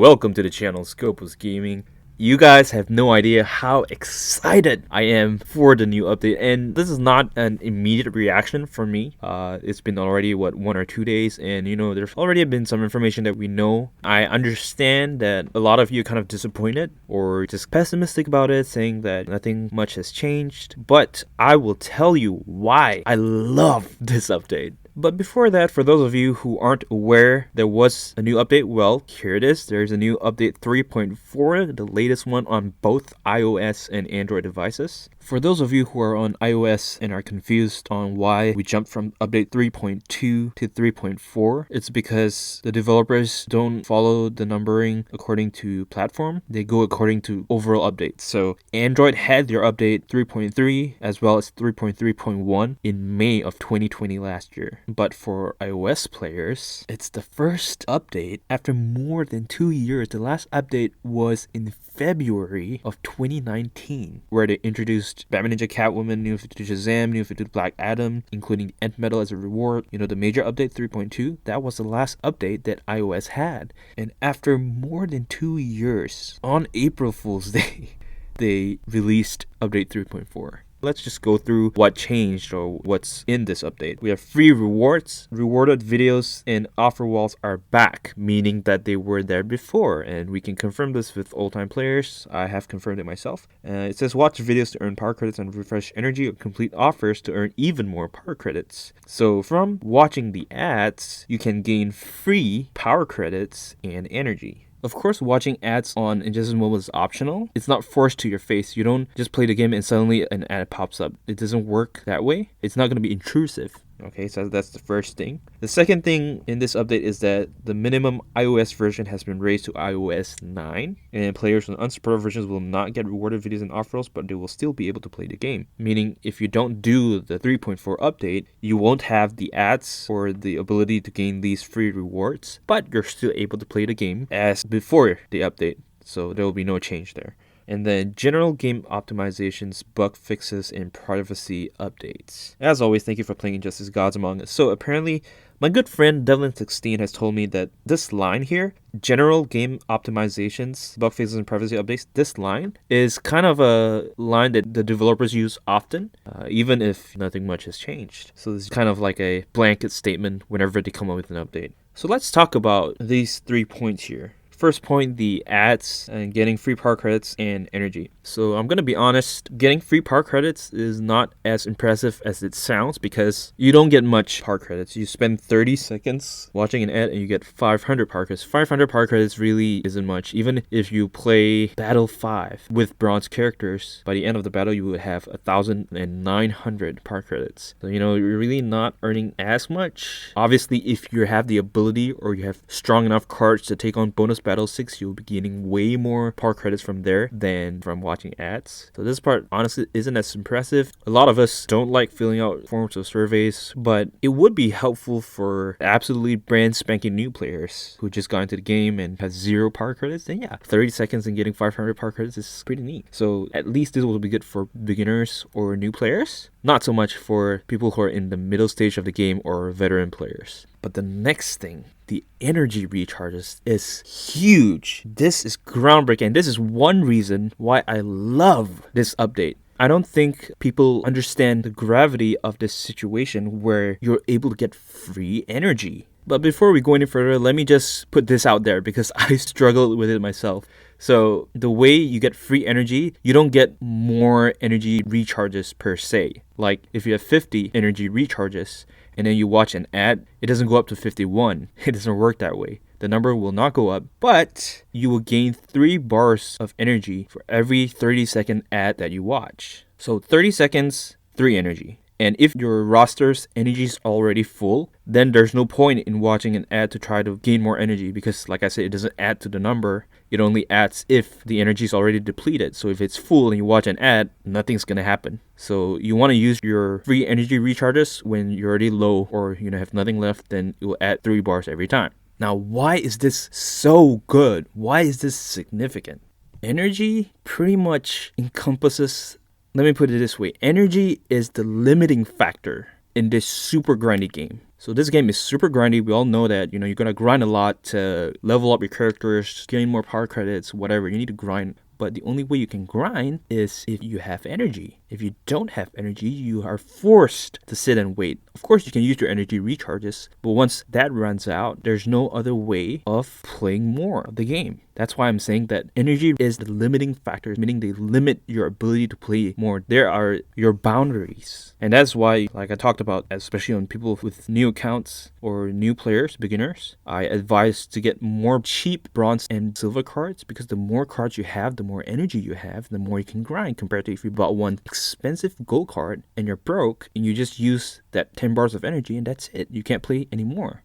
welcome to the channel Scopus Gaming. You guys have no idea how excited I am for the new update, and this is not an immediate reaction from me. It's been already 1 or 2 days, and there's already been some information that we know. I understand that a lot of you are kind of disappointed or just pessimistic about it, saying that nothing much has changed, but I will tell you why I love this update. But before that, for those of you who aren't aware there was a new update, well, here it is. There's a new update 3.4, the latest one on both iOS and Android devices. For those of you who are on iOS and are confused on why we jumped from update 3.2 to 3.4, it's because the developers don't follow the numbering according to platform. They go according to overall updates. So Android had their update 3.3 as well as 3.3.1 in May of 2020 last year. But for iOS players, it's the first update after more than 2 years. The last update was in February of 2019, where they introduced Batman Ninja Catwoman, New 52 Shazam, New 52 Black Adam, including the End Metal as a reward. The major update 3.2, that was the last update that iOS had. And after more than 2 years, on April Fool's Day, they released update 3.4. Let's just go through what changed or what's in this update. We have free rewards. Rewarded videos and offer walls are back, meaning that they were there before. And we can confirm this with old-time players. I have confirmed it myself. It says watch videos to earn power credits and refresh energy, or complete offers to earn even more power credits. So from watching the ads, you can gain free power credits and energy. Of course, watching ads on Injustice Mobile is optional. It's not forced to your face. You don't just play the game and suddenly an ad pops up. It doesn't work that way. It's not going to be intrusive. Okay, so that's the first thing. The second thing in this update is that the minimum iOS version has been raised to iOS 9, and players on unsupported versions will not get rewarded videos and offers, but they will still be able to play the game. Meaning, if you don't do the 3.4 update, you won't have the ads or the ability to gain these free rewards, but you're still able to play the game as before the update, so there will be no change there. And then general game optimizations, bug fixes, and privacy updates. As always, thank you for playing Injustice Gods Among Us. So apparently, my good friend Devlin16 has told me that this line here, general game optimizations, bug fixes, and privacy updates, this line is kind of a line that the developers use often, even if nothing much has changed. So this is kind of like a blanket statement whenever they come up with an update. So let's talk about these 3 points here. First point, the ads and getting free power credits and energy. So I'm going to be honest, getting free power credits is not as impressive as it sounds because you don't get much power credits. You spend 30 seconds watching an ad and you get 500 power credits. 500 power credits really isn't much. Even if you play Battle 5 with bronze characters, by the end of the battle you would have 1,900 power credits. So you're really not earning as much. Obviously, if you have the ability or you have strong enough cards to take on bonus Battle 6, you'll be gaining way more power credits from there than from watching ads. So this part honestly isn't as impressive. A lot of us don't like filling out forms of surveys, but it would be helpful for absolutely brand spanking new players who just got into the game and has 0 power credits. Then yeah, 30 seconds and getting 500 power credits is pretty neat. So at least this will be good for beginners or new players. Not so much for people who are in the middle stage of the game or veteran players. But the next thing, the energy recharges, is huge. This is groundbreaking. This is one reason why I love this update. I don't think people understand the gravity of this situation where you're able to get free energy. But before we go any further, let me just put this out there because I struggled with it myself. So the way you get free energy, you don't get more energy recharges per se. Like if you have 50 energy recharges and then you watch an ad, it doesn't go up to 51. It doesn't work that way. The number will not go up, but you will gain 3 bars of energy for every 30-second ad that you watch. So 30 seconds, 3 energy. And if your roster's energy is already full, then there's no point in watching an ad to try to gain more energy because, like I said, it doesn't add to the number. It only adds if the energy is already depleted. So if it's full and you watch an ad, nothing's going to happen. So you want to use your free energy recharges when you're already low or have nothing left, then it will add 3 bars every time. Now, why is this so good? Why is this significant? Energy pretty much encompasses, let me put it this way, energy is the limiting factor in this super grindy game. So this game is super grindy. We all know that, you're going to grind a lot to level up your characters, gain more power credits, whatever. You need to grind. But the only way you can grind is if you have energy. If you don't have energy, you are forced to sit and wait. Of course, you can use your energy recharges, but once that runs out, there's no other way of playing more of the game. That's why I'm saying that energy is the limiting factor, meaning they limit your ability to play more. There are your boundaries. And that's why, like I talked about, especially on people with new accounts or new players, beginners, I advise to get more cheap bronze and silver cards, because the more cards you have, the more energy you have, the more you can grind, compared to if you bought one expensive gold card and you're broke and you just use that 10 bars of energy and that's it. You can't play anymore.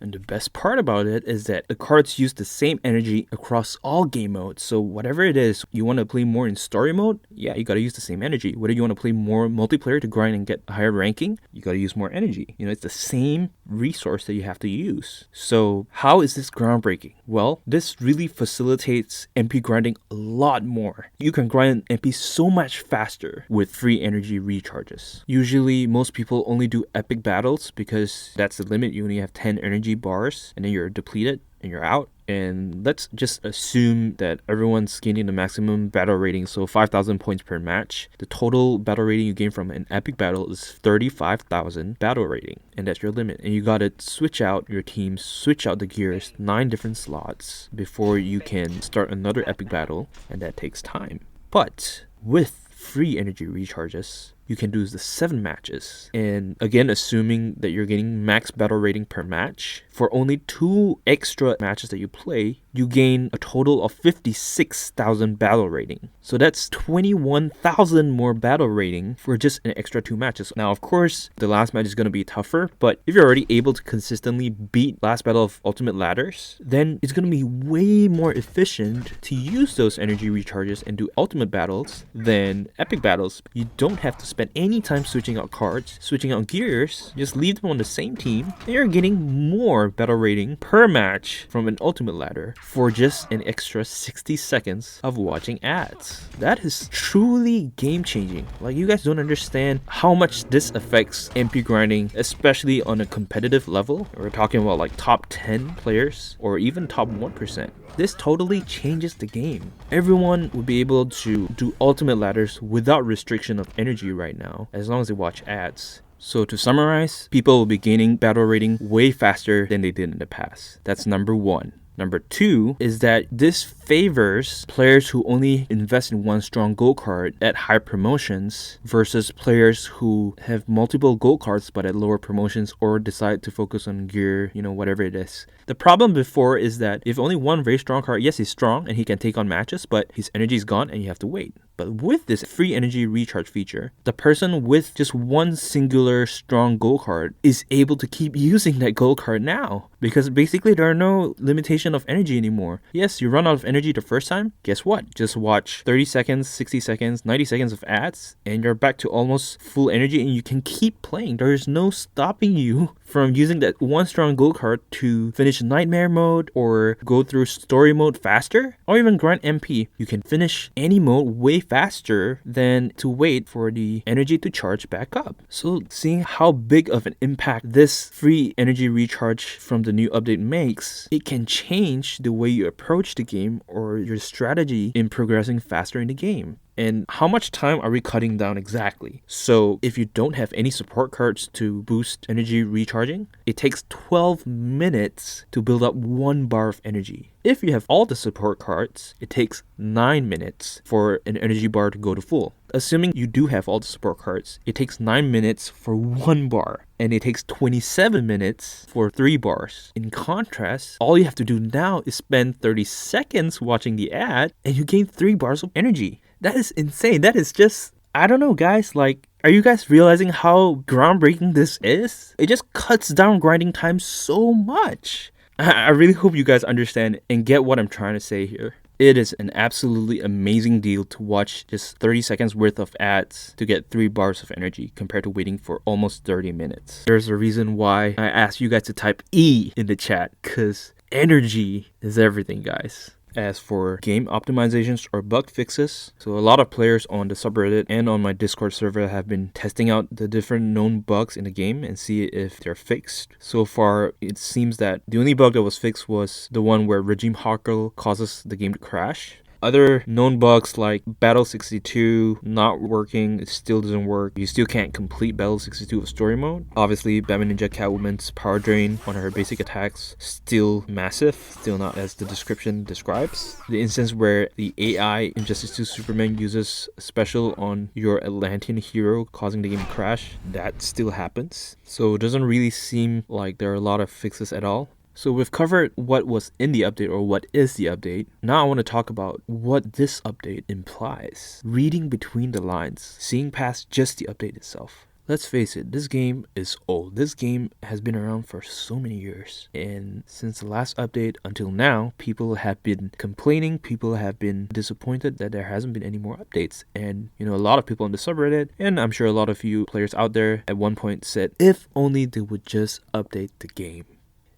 And the best part about it is that the cards use the same energy across all game modes. So whatever it is, you want to play more in story mode, yeah, you got to use the same energy. Whether you want to play more multiplayer to grind and get higher ranking, you got to use more energy. It's the same resource that you have to use. So how is this groundbreaking? Well, this really facilitates MP grinding a lot more. You can grind MP so much faster with free energy recharges. Usually, most people only do epic battles because that's the limit. You only have 10 energy bars and then you're depleted and you're out. And let's just assume that everyone's gaining the maximum battle rating, so 5,000 points per match. The total battle rating you gain from an epic battle is 35,000 battle rating, and that's your limit. And you gotta switch out your teams, switch out the gears, 9 different slots before you can start another epic battle, and that takes time. But with free energy recharges, you can do the 7 matches. And again, assuming that you're getting max battle rating per match, for only 2 extra matches that you play, you gain a total of 56,000 battle rating. So that's 21,000 more battle rating for just an extra 2 matches. Now, of course, the last match is going to be tougher, but if you're already able to consistently beat Last Battle of Ultimate Ladders, then it's going to be way more efficient to use those energy recharges and do ultimate battles than epic battles. You don't have to spend any time switching out cards, switching out gears. Just leave them on the same team, and you're getting more battle rating per match from an ultimate ladder for just an extra 60 seconds of watching ads. That is truly game changing. Like, you guys don't understand how much this affects MP grinding, especially on a competitive level. We're talking about like top 10 players or even top 1%. This totally changes the game. Everyone will be able to do ultimate ladders without restriction of energy right now, as long as they watch ads. So to summarize, people will be gaining battle rating way faster than they did in the past. That's number 1. Number 2 is that this favors players who only invest in one strong gold card at high promotions versus players who have multiple gold cards but at lower promotions, or decide to focus on gear, whatever it is. The problem before is that if only one very strong card, yes, he's strong and he can take on matches, but his energy is gone and you have to wait. But with this free energy recharge feature, the person with just one singular strong gold card is able to keep using that gold card now, because basically there are no limitation of energy anymore. Yes, you run out of energy the first time, guess what? Just watch 30 seconds, 60 seconds, 90 seconds of ads, and you're back to almost full energy, and you can keep playing. There is no stopping you from using that one strong gold card to finish nightmare mode or go through story mode faster, or even grind MP. You can finish any mode way faster than to wait for the energy to charge back up. So seeing how big of an impact this free energy recharge from the new update makes, it can change the way you approach the game or your strategy in progressing faster in the game. And how much time are we cutting down exactly? So if you don't have any support cards to boost energy recharging, it takes 12 minutes to build up 1 bar of energy. If you have all the support cards, it takes 9 minutes for an energy bar to go to full. Assuming you do have all the support cards, it takes 9 minutes for 1 bar, and it takes 27 minutes for 3 bars. In contrast, all you have to do now is spend 30 seconds watching the ad, and you gain 3 bars of energy. That is insane. That is just, I don't know, guys. Like, are you guys realizing how groundbreaking this is? It just cuts down grinding time so much. I really hope you guys understand and get what I'm trying to say here. It is an absolutely amazing deal to watch just 30 seconds worth of ads to get 3 bars of energy compared to waiting for almost 30 minutes. There's a reason why I asked you guys to type E in the chat, because energy is everything, guys. as for game optimizations or bug fixes. So a lot of players on the subreddit and on my Discord server have been testing out the different known bugs in the game and see if they're fixed. So far, it seems that the only bug that was fixed was the one where regime hoggle causes the game to crash. Other known bugs like Battle 62 not working, it still doesn't work. You still can't complete Battle 62 with story mode. Obviously, Batman Ninja Catwoman's power drain on her basic attacks still massive, still not as the description describes. The instance where the AI Injustice 2 Superman uses special on your Atlantean hero causing the game to crash, that still happens. So it doesn't really seem like there are a lot of fixes at all. So we've covered what was in the update or what is the update. Now I want to talk about what this update implies. Reading between the lines, seeing past just the update itself. Let's face it, this game is old. This game has been around for so many years. And since the last update until now, people have been complaining, people have been disappointed that there hasn't been any more updates. And, a lot of people on the subreddit, and I'm sure a lot of you players out there at one point said, if only they would just update the game.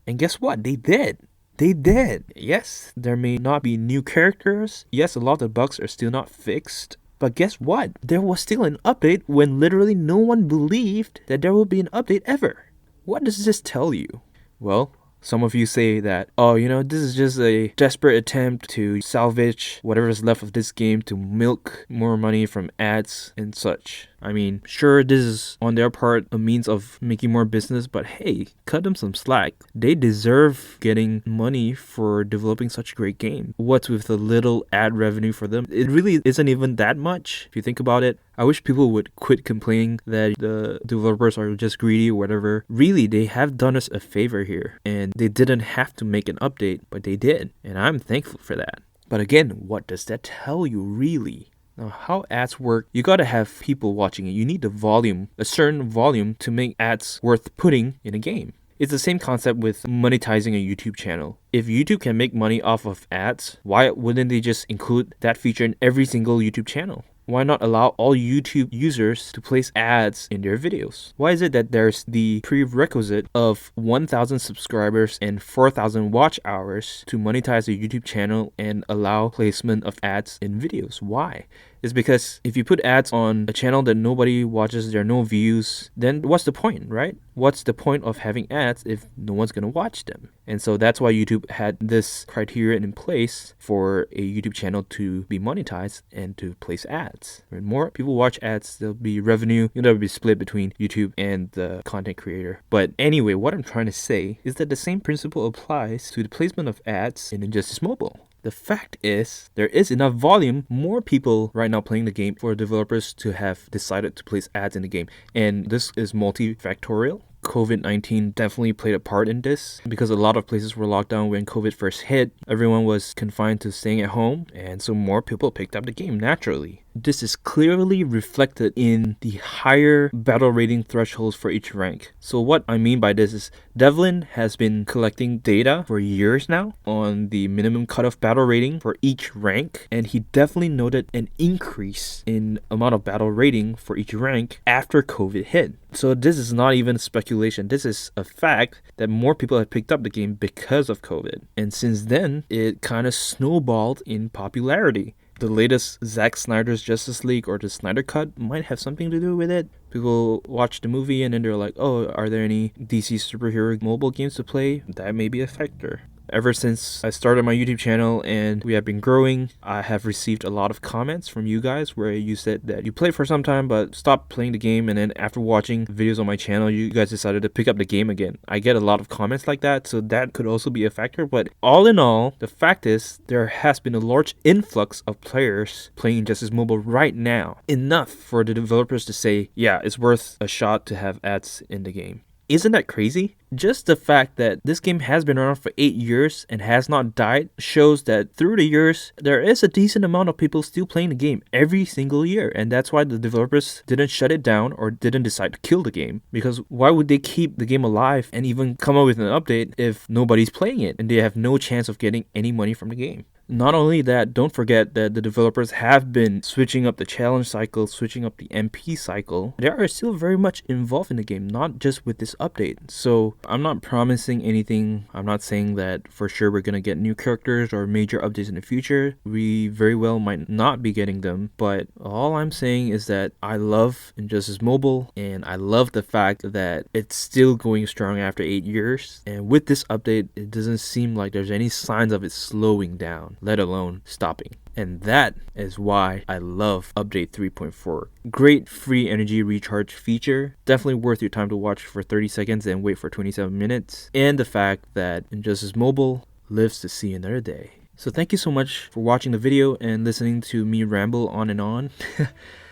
And guess what? They did. They did. Yes, there may not be new characters. Yes, a lot of the bugs are still not fixed. But guess what? There was still an update when literally no one believed that there would be an update ever. What does this tell you? Well, some of you say that, this is just a desperate attempt to salvage whatever is left of this game to milk more money from ads and such. I mean, sure, this is on their part a means of making more business, but hey, cut them some slack. They deserve getting money for developing such a great game. What's with the little ad revenue for them? It really isn't even that much if you think about it. I wish people would quit complaining that the developers are just greedy or whatever. Really, they have done us a favor here, and they didn't have to make an update, but they did, and I'm thankful for that. But again, what does that tell you really? Now, how ads work, you gotta have people watching it. You need the volume, a certain volume, to make ads worth putting in a game. It's the same concept with monetizing a YouTube channel. If YouTube can make money off of ads, why wouldn't they just include that feature in every single YouTube channel? Why not allow all YouTube users to place ads in their videos? Why is it that there's the prerequisite of 1,000 subscribers and 4,000 watch hours to monetize a YouTube channel and allow placement of ads in videos? Why? It's because if you put ads on a channel that nobody watches, there are no views, then what's the point, right? What's the point of having ads if no one's going to watch them? And so that's why YouTube had this criteria in place for a YouTube channel to be monetized and to place ads. When more people watch ads, there'll be revenue, that'll be split between YouTube and the content creator. But anyway, what I'm trying to say is that the same principle applies to the placement of ads in Injustice Mobile. The fact is, there is enough volume, more people right now playing the game for developers to have decided to place ads in the game. And this is multifactorial. COVID-19 definitely played a part in this because a lot of places were locked down when COVID first hit. Everyone was confined to staying at home, and so more people picked up the game naturally. This is clearly reflected in the higher battle rating thresholds for each rank. So what I mean by this is Devlin has been collecting data for years now on the minimum cutoff battle rating for each rank, and he definitely noted an increase in amount of battle rating for each rank after COVID hit. So this is not even speculation. This is a fact that more people have picked up the game because of COVID. And since then, it kind of snowballed in popularity. The latest Zack Snyder's Justice League or the Snyder Cut might have something to do with it. People watch the movie and then they're like, oh, are there any DC superhero mobile games to play? That may be a factor. Ever since I started my YouTube channel and we have been growing, I have received a lot of comments from you guys where you said that you played for some time but stopped playing the game, and then after watching videos on my channel, you guys decided to pick up the game again. I get a lot of comments like that, so that could also be a factor. But all in all, the fact is there has been a large influx of players playing Injustice Mobile right now. Enough for the developers to say, yeah, it's worth a shot to have ads in the game. Isn't that crazy? Just the fact that this game has been around for 8 years and has not died shows that through the years, there is a decent amount of people still playing the game every single year. And that's why the developers didn't shut it down or didn't decide to kill the game. Because why would they keep the game alive and even come up with an update if nobody's playing it and they have no chance of getting any money from the game? Not only that, don't forget that the developers have been switching up the challenge cycle, switching up the MP cycle. They are still very much involved in the game, not just with this update. So I'm not promising anything. I'm not saying that for sure we're gonna get new characters or major updates in the future. We very well might not be getting them, but all I'm saying is that I love Injustice Mobile, and I love the fact that it's still going strong after 8 years. And with this update, it doesn't seem like there's any signs of it slowing down, let alone stopping. And that is why I love update 3.4. Great free energy recharge feature. Definitely worth your time to watch for 30 seconds and wait for 27 minutes. And the fact that Injustice Mobile lives to see another day. So thank you so much for watching the video and listening to me ramble on and on.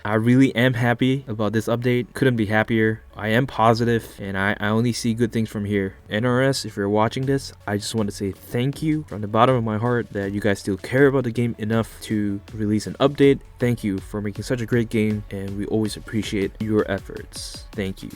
I really am happy about this update. Couldn't be happier. I am positive and I only see good things from here. NRS, if you're watching this, I just want to say thank you from the bottom of my heart that you guys still care about the game enough to release an update. Thank you for making such a great game, and we always appreciate your efforts. Thank you.